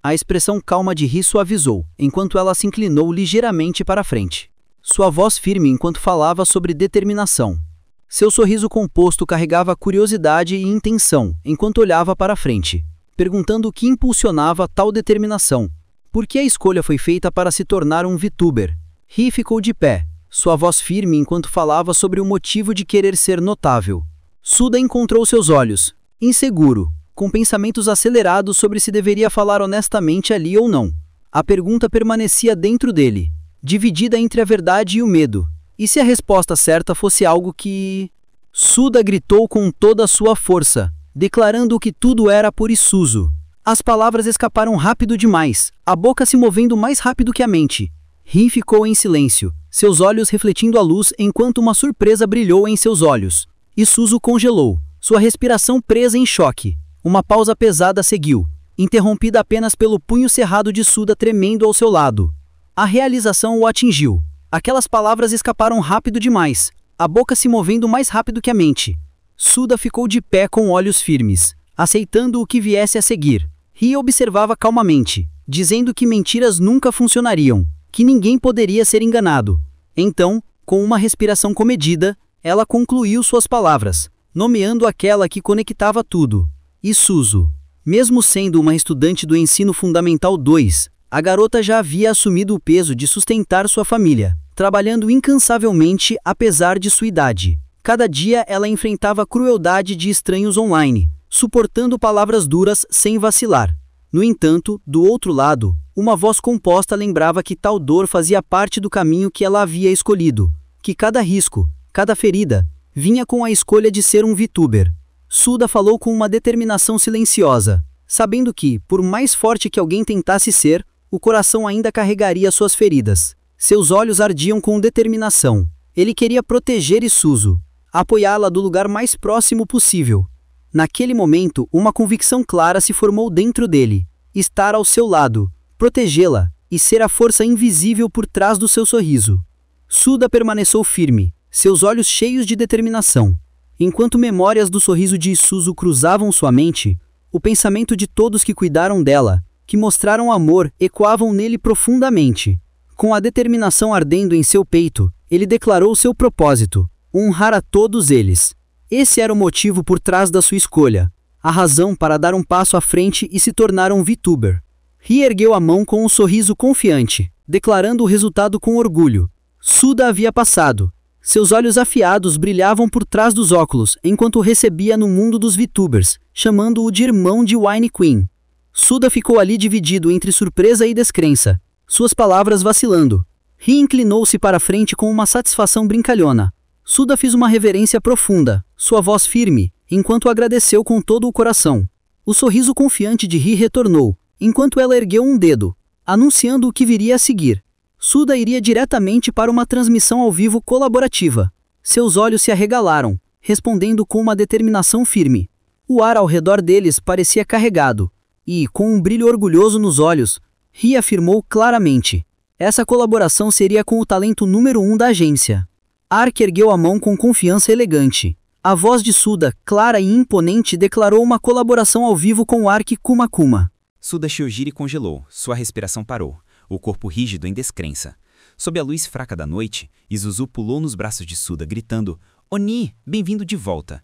A expressão calma de Ri suavizou, enquanto ela se inclinou ligeiramente para a frente. Sua voz firme enquanto falava sobre determinação. Seu sorriso composto carregava curiosidade e intenção, enquanto olhava para a frente, perguntando o que impulsionava tal determinação. Por que a escolha foi feita para se tornar um VTuber? Ri ficou de pé, sua voz firme enquanto falava sobre o motivo de querer ser notável. Suda encontrou seus olhos, inseguro, com pensamentos acelerados sobre se deveria falar honestamente ali ou não. A pergunta permanecia dentro dele, dividida entre a verdade e o medo. E se a resposta certa fosse algo que... Suda gritou com toda a sua força, declarando que tudo era por Isuzu. As palavras escaparam rápido demais, a boca se movendo mais rápido que a mente. Ri ficou em silêncio, seus olhos refletindo a luz enquanto uma surpresa brilhou em seus olhos. Isuzu congelou, sua respiração presa em choque. Uma pausa pesada seguiu, interrompida apenas pelo punho cerrado de Suda tremendo ao seu lado. A realização o atingiu. Aquelas palavras escaparam rápido demais, a boca se movendo mais rápido que a mente. Suda ficou de pé com olhos firmes, aceitando o que viesse a seguir. Ri observava calmamente, dizendo que mentiras nunca funcionariam, que ninguém poderia ser enganado. Então, com uma respiração comedida, ela concluiu suas palavras, nomeando aquela que conectava tudo. Isuzu. Mesmo sendo uma estudante do Ensino Fundamental 2, a garota já havia assumido o peso de sustentar sua família, trabalhando incansavelmente apesar de sua idade. Cada dia ela enfrentava a crueldade de estranhos online, suportando palavras duras sem vacilar. No entanto, do outro lado, uma voz composta lembrava que tal dor fazia parte do caminho que ela havia escolhido, que cada risco, cada ferida, vinha com a escolha de ser um VTuber. Suda falou com uma determinação silenciosa, sabendo que, por mais forte que alguém tentasse ser, o coração ainda carregaria suas feridas. Seus olhos ardiam com determinação. Ele queria proteger Isuzu, apoiá-la do lugar mais próximo possível. Naquele momento, uma convicção clara se formou dentro dele: estar ao seu lado, protegê-la e ser a força invisível por trás do seu sorriso. Suda permaneceu firme, seus olhos cheios de determinação. Enquanto memórias do sorriso de Isuzu cruzavam sua mente, o pensamento de todos que cuidaram dela, que mostraram amor, ecoavam nele profundamente. Com a determinação ardendo em seu peito, ele declarou seu propósito: honrar a todos eles. Esse era o motivo por trás da sua escolha, a razão para dar um passo à frente e se tornar um VTuber. Ri ergueu a mão com um sorriso confiante, declarando o resultado com orgulho. Suda havia passado. Seus olhos afiados brilhavam por trás dos óculos enquanto o recebia no mundo dos VTubers, chamando-o de irmão de Wine Queen. Suda ficou ali dividido entre surpresa e descrença, suas palavras vacilando. Ri inclinou-se para frente com uma satisfação brincalhona. Suda fez uma reverência profunda, sua voz firme, enquanto agradeceu com todo o coração. O sorriso confiante de Ri retornou, enquanto ela ergueu um dedo, anunciando o que viria a seguir. Suda iria diretamente para uma transmissão ao vivo colaborativa. Seus olhos se arregalaram, respondendo com uma determinação firme. O ar ao redor deles parecia carregado, e, com um brilho orgulhoso nos olhos, Ri afirmou claramente: essa colaboração seria com o talento número 1 da agência. Ark ergueu a mão com confiança elegante. A voz de Suda, clara e imponente, declarou uma colaboração ao vivo com Ark Kuma Kuma. Suda Shiojiri congelou, sua respiração parou, o corpo rígido em descrença. Sob a luz fraca da noite, Isuzu pulou nos braços de Suda, gritando: Oni, bem-vindo de volta.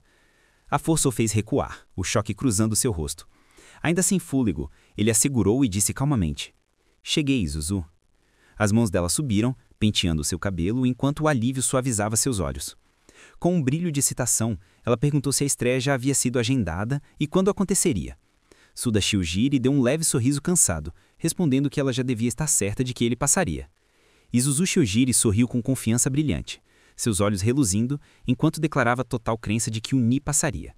A força o fez recuar, o choque cruzando seu rosto. Ainda sem fôlego, ele a segurou e disse calmamente: Cheguei, Isuzu. As mãos dela subiram, penteando seu cabelo enquanto o alívio suavizava seus olhos. Com um brilho de excitação, ela perguntou se a estreia já havia sido agendada e quando aconteceria. Suda Shiojiri deu um leve sorriso cansado, respondendo que ela já devia estar certa de que ele passaria. Isuzu Shiojiri sorriu com confiança brilhante, seus olhos reluzindo, enquanto declarava total crença de que o Ni passaria.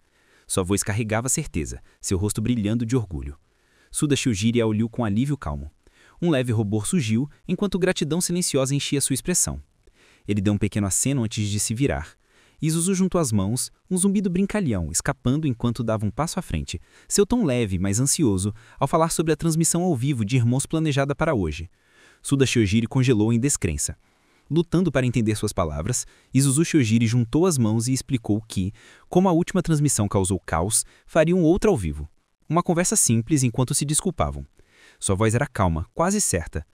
Sua voz carregava certeza, seu rosto brilhando de orgulho. Suda Shiojiri a olhou com alívio calmo. Um leve rubor surgiu, enquanto gratidão silenciosa enchia sua expressão. Ele deu um pequeno aceno antes de se virar. Isuzu juntou as mãos, um zumbido brincalhão, escapando enquanto dava um passo à frente, seu tom leve, mas ansioso, ao falar sobre a transmissão ao vivo de Irmãos planejada para hoje. Suda Shiojiri congelou em descrença. Lutando para entender suas palavras, Isuzu Shiojiri juntou as mãos e explicou que, como a última transmissão causou caos, fariam outra ao vivo. Uma conversa simples enquanto se desculpavam. Sua voz era calma, quase certa.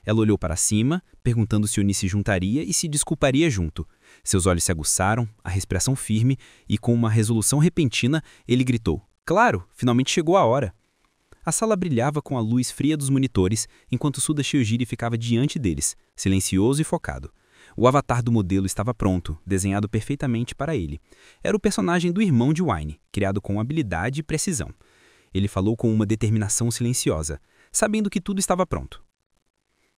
Ela olhou para cima, perguntando se Oni se juntaria e se desculparia junto. Seus olhos se aguçaram, a respiração firme, e com uma resolução repentina, ele gritou: Claro, finalmente chegou a hora. A sala brilhava com a luz fria dos monitores, enquanto Suda Shiojiri ficava diante deles, silencioso e focado. O avatar do modelo estava pronto, desenhado perfeitamente para ele. Era o personagem do irmão de Wine, criado com habilidade e precisão. Ele falou com uma determinação silenciosa, sabendo que tudo estava pronto.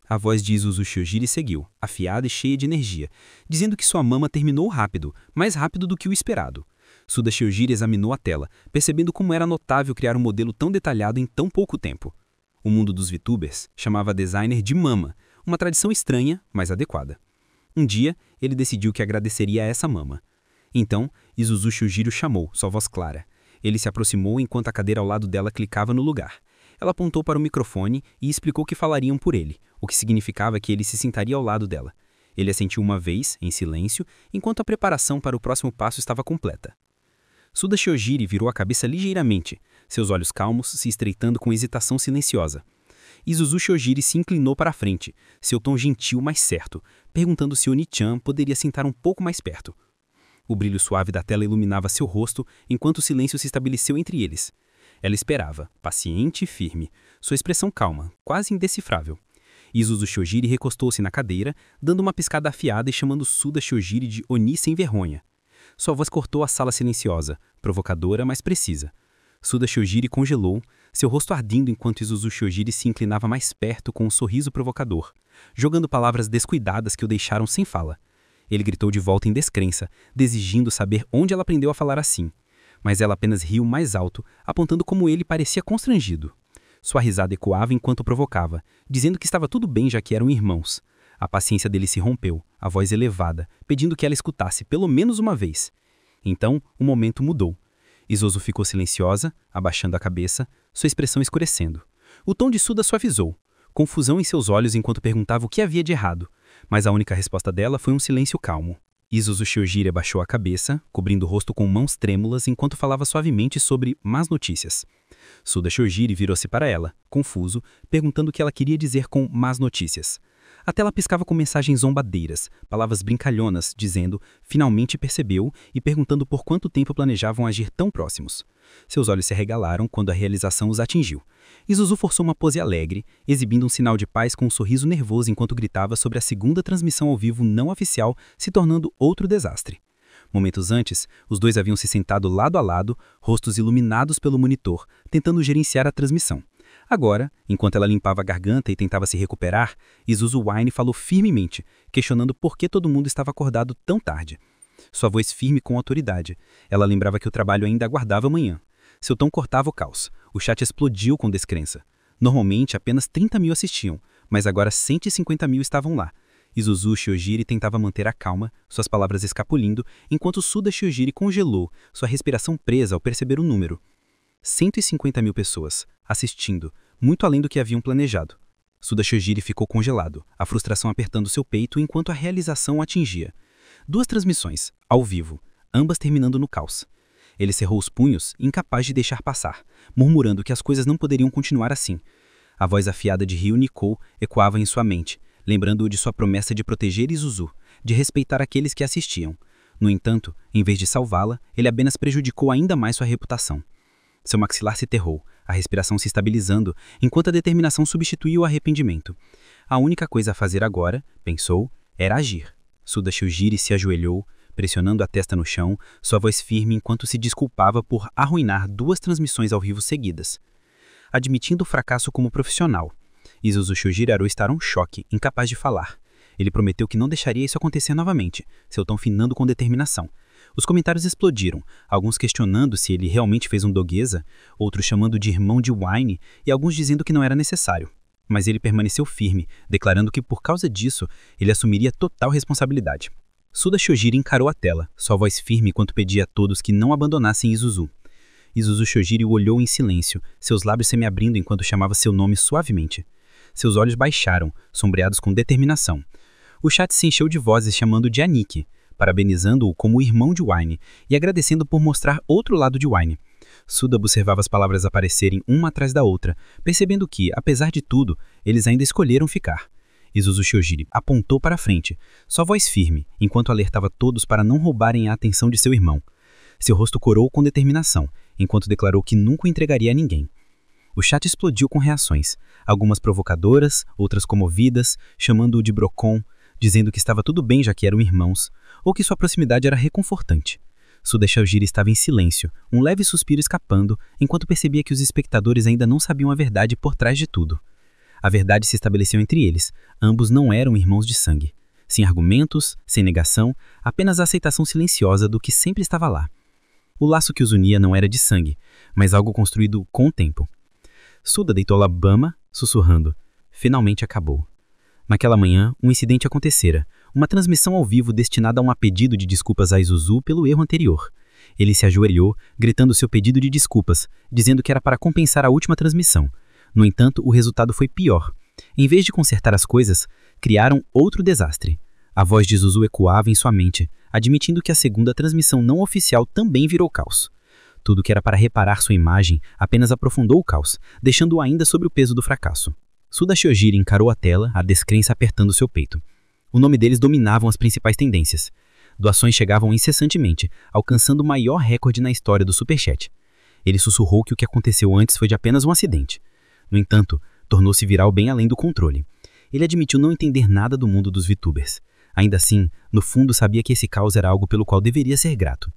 A voz de Isuzu Shiojiri seguiu, afiada e cheia de energia, dizendo que sua mama terminou rápido, mais rápido do que o esperado. Suda Shiojiri examinou a tela, percebendo como era notável criar um modelo tão detalhado em tão pouco tempo. O mundo dos VTubers chamava a designer de mama, uma tradição estranha, mas adequada. Um dia, ele decidiu que agradeceria a essa mama. Então, Isuzu Shiojiri o chamou, sua voz clara. Ele se aproximou enquanto a cadeira ao lado dela clicava no lugar. Ela apontou para o microfone e explicou que falariam por ele, o que significava que ele se sentaria ao lado dela. Ele assentiu uma vez, em silêncio, enquanto a preparação para o próximo passo estava completa. Suda Shiojiri virou a cabeça ligeiramente, seus olhos calmos se estreitando com hesitação silenciosa. Isuzu Shiojiri se inclinou para a frente, seu tom gentil mais certo, perguntando se Oni-chan poderia sentar um pouco mais perto. O brilho suave da tela iluminava seu rosto enquanto o silêncio se estabeleceu entre eles. Ela esperava, paciente e firme, sua expressão calma, quase indecifrável. Isuzu Shiojiri recostou-se na cadeira, dando uma piscada afiada e chamando Suda Shiojiri de Oni sem vergonha. Sua voz cortou a sala silenciosa, provocadora, mas precisa. Suda Shiojiri congelou, seu rosto ardendo enquanto Isuzu Shiojiri se inclinava mais perto com um sorriso provocador, jogando palavras descuidadas que o deixaram sem fala. Ele gritou de volta em descrença, desejindo saber onde ela aprendeu a falar assim. Mas ela apenas riu mais alto, apontando como ele parecia constrangido. Sua risada ecoava enquanto provocava, dizendo que estava tudo bem já que eram irmãos. A paciência dele se rompeu, a voz elevada, pedindo que ela escutasse pelo menos uma vez. Então, o momento mudou. Isuzu ficou silenciosa, abaixando a cabeça, sua expressão escurecendo. O tom de Suda suavizou, confusão em seus olhos enquanto perguntava o que havia de errado, mas a única resposta dela foi um silêncio calmo. Isuzu Shiojiri abaixou a cabeça, cobrindo o rosto com mãos trêmulas enquanto falava suavemente sobre más notícias. Suda Shiojiri virou-se para ela, confuso, perguntando o que ela queria dizer com más notícias. A tela piscava com mensagens zombadeiras, palavras brincalhonas, dizendo, finalmente percebeu, e perguntando por quanto tempo planejavam agir tão próximos. Seus olhos se arregalaram quando a realização os atingiu. Isuzu forçou uma pose alegre, exibindo um sinal de paz com um sorriso nervoso enquanto gritava sobre a segunda transmissão ao vivo não oficial, se tornando outro desastre. Momentos antes, os dois haviam se sentado lado a lado, rostos iluminados pelo monitor, tentando gerenciar a transmissão. Agora, enquanto ela limpava a garganta e tentava se recuperar, Isuzu Wine falou firmemente, questionando por que todo mundo estava acordado tão tarde. Sua voz firme com autoridade. Ela lembrava que o trabalho ainda aguardava amanhã. Seu tom cortava o caos. O chat explodiu com descrença. Normalmente, apenas 30 mil assistiam, mas agora 150 mil estavam lá. Isuzu Shiojiri tentava manter a calma, suas palavras escapulindo, enquanto Suda Shiojiri congelou, sua respiração presa ao perceber o número. 150 mil pessoas, assistindo, muito além do que haviam planejado. Suda Shiojiri ficou congelado, a frustração apertando seu peito enquanto a realização o atingia. 2 transmissões, ao vivo, ambas terminando no caos. Ele cerrou os punhos, incapaz de deixar passar, murmurando que as coisas não poderiam continuar assim. A voz afiada de Ryu Nikou ecoava em sua mente, lembrando-o de sua promessa de proteger Isuzu, de respeitar aqueles que assistiam. No entanto, em vez de salvá-la, ele apenas prejudicou ainda mais sua reputação. Seu maxilar se terrou, a respiração se estabilizando, enquanto a determinação substituiu o arrependimento. A única coisa a fazer agora, pensou, era agir. Suda Shiojiri se ajoelhou, pressionando a testa no chão, sua voz firme enquanto se desculpava por arruinar 2 transmissões ao vivo seguidas. Admitindo o fracasso como profissional, Isuzu Shiojiri estar um choque, incapaz de falar. Ele prometeu que não deixaria isso acontecer novamente, seu tom finando com determinação. Os comentários explodiram, alguns questionando se ele realmente fez um doguesa, outros chamando de irmão de Wine e alguns dizendo que não era necessário. Mas ele permaneceu firme, declarando que por causa disso, ele assumiria total responsabilidade. Suda Shiojiri encarou a tela, sua voz firme enquanto pedia a todos que não abandonassem Isuzu. Isuzu Shiojiri o olhou em silêncio, seus lábios semi-abrindo enquanto chamava seu nome suavemente. Seus olhos baixaram, sombreados com determinação. O chat se encheu de vozes chamando de Aniki, parabenizando-o como o irmão de Wine e agradecendo por mostrar outro lado de Wine. Suda observava as palavras aparecerem uma atrás da outra, percebendo que, apesar de tudo, eles ainda escolheram ficar. Isuzu Shiojiri apontou para a frente, sua voz firme, enquanto alertava todos para não roubarem a atenção de seu irmão. Seu rosto corou com determinação, enquanto declarou que nunca o entregaria a ninguém. O chat explodiu com reações, algumas provocadoras, outras comovidas, chamando-o de brocon, dizendo que estava tudo bem já que eram irmãos, ou que sua proximidade era reconfortante. Suda Shiojiri estava em silêncio, um leve suspiro escapando, enquanto percebia que os espectadores ainda não sabiam a verdade por trás de tudo. A verdade se estabeleceu entre eles, ambos não eram irmãos de sangue. Sem argumentos, sem negação, apenas a aceitação silenciosa do que sempre estava lá. O laço que os unia não era de sangue, mas algo construído com o tempo. Suda deitou a bama, sussurrando. Finalmente acabou. Naquela manhã, um incidente acontecera, uma transmissão ao vivo destinada a um pedido de desculpas a Isuzu pelo erro anterior. Ele se ajoelhou, gritando seu pedido de desculpas, dizendo que era para compensar a última transmissão. No entanto, o resultado foi pior. Em vez de consertar as coisas, criaram outro desastre. A voz de Isuzu ecoava em sua mente, admitindo que a segunda transmissão não oficial também virou caos. Tudo que era para reparar sua imagem apenas aprofundou o caos, deixando-o ainda sob o peso do fracasso. Suda Shiojiri encarou a tela, a descrença apertando seu peito. O nome deles dominavam as principais tendências. Doações chegavam incessantemente, alcançando o maior recorde na história do Superchat. Ele sussurrou que o que aconteceu antes foi de apenas um acidente. No entanto, tornou-se viral bem além do controle. Ele admitiu não entender nada do mundo dos VTubers. Ainda assim, no fundo sabia que esse caos era algo pelo qual deveria ser grato.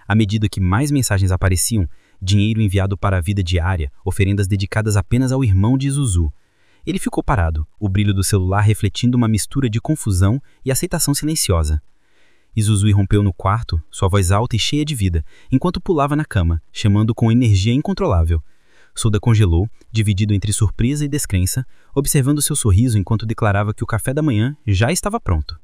À medida que mais mensagens apareciam, dinheiro enviado para a vida diária, oferendas dedicadas apenas ao irmão de Zuzu. Ele ficou parado, o brilho do celular refletindo uma mistura de confusão e aceitação silenciosa. Zuzu irrompeu no quarto, sua voz alta e cheia de vida, enquanto pulava na cama, chamando com energia incontrolável. Suda congelou, dividido entre surpresa e descrença, observando seu sorriso enquanto declarava que o café da manhã já estava pronto.